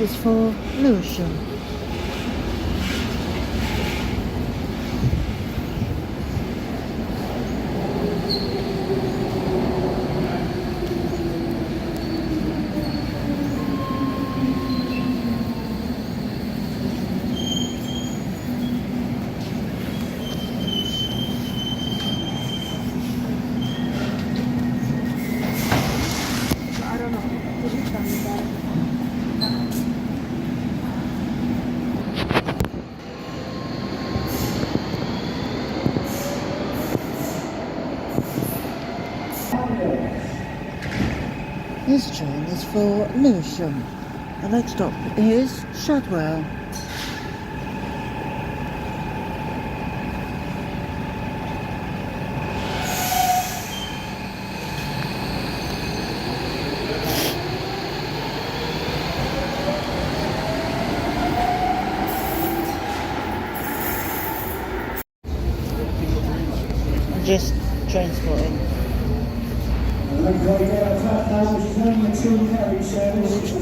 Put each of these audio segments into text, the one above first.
is for Lewisham. This train is for Lewisham. The next stop is Shadwell. Just Trainspotting.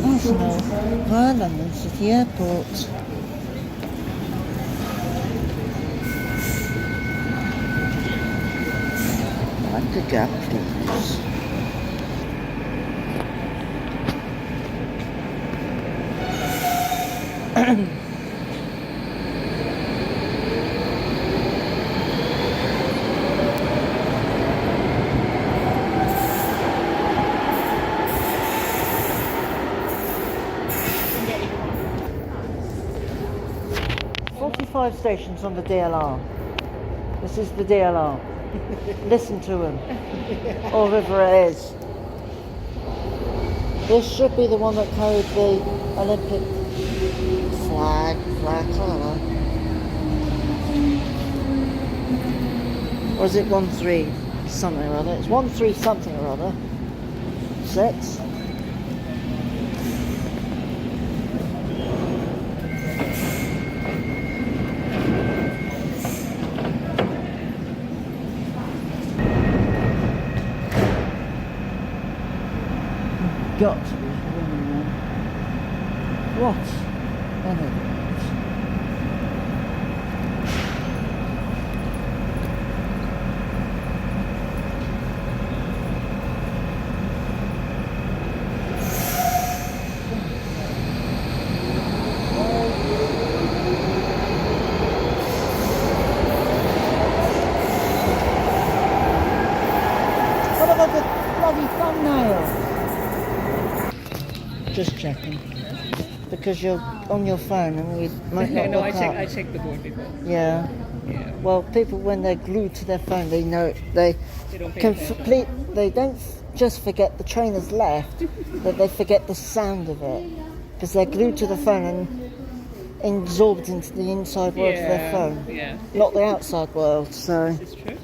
Arsenal via London City Airport. Mind the gap, please. Five stations on the DLR. This is the DLR. Listen to them. Or whatever it is. This should be the one that carried the Olympic flag, I don't know. Or is it 13 something or other? It's 13 something or other. 6. Got to be women. What? What about the bloody thumbnail? Just checking, because you're on your phone and we might not No, look I up. checked the board before. Yeah. Well, people when they're glued to their phone, they know they don't pay can attention. They don't just forget the train has left, but they forget the sound of it because they're glued to the phone and absorbed into the inside world of their phone, not the outside world. So. It's true.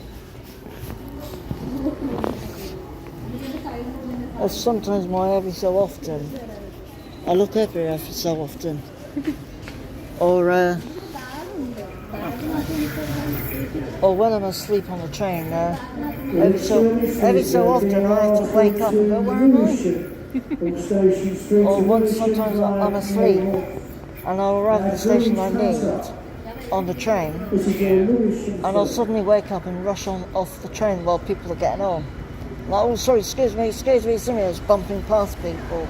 That's sometimes why every so often I look every so often, or when I'm asleep on the train. Every so often I have to wake up and go, where am I? Or sometimes I'm asleep and I'll arrive at the station I need on the train, and I'll suddenly wake up and rush off the train while people are getting on. Like, oh, sorry, excuse me, I was bumping past people.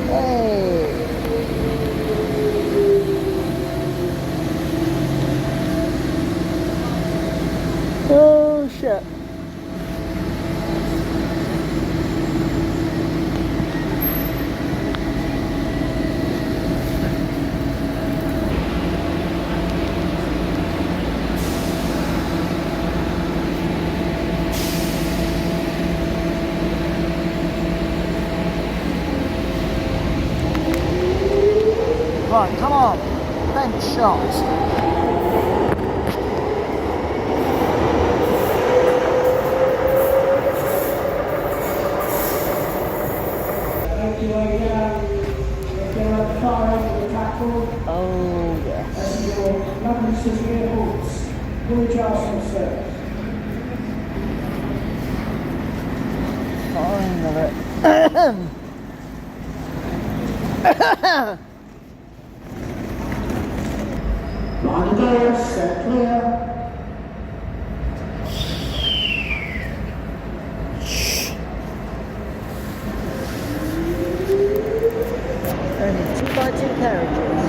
Hey! Oh, shit. Right, come on, bench shot. Oh, yes. London City Airports, Woolwich Arsenal service. Fine. of it. Line doors, set clear. Only 2x2 carriages.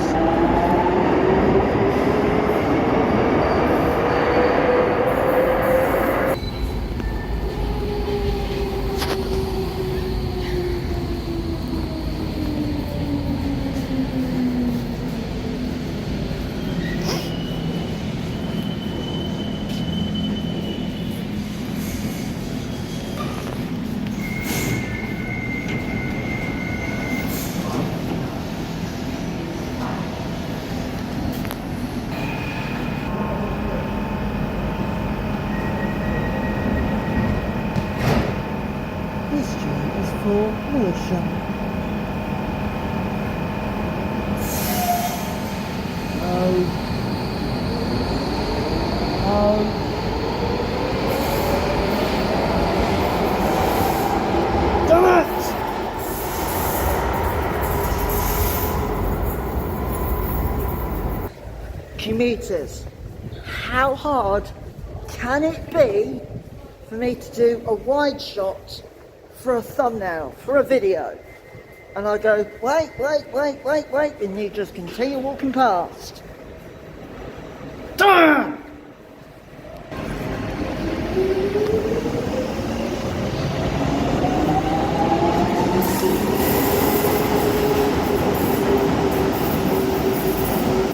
This train is for Lewisham. Oh. Damn it! Commuters, how hard can it be for me to do a wide shot for a thumbnail, for a video? And I go, wait, and you just continue walking past. Damn!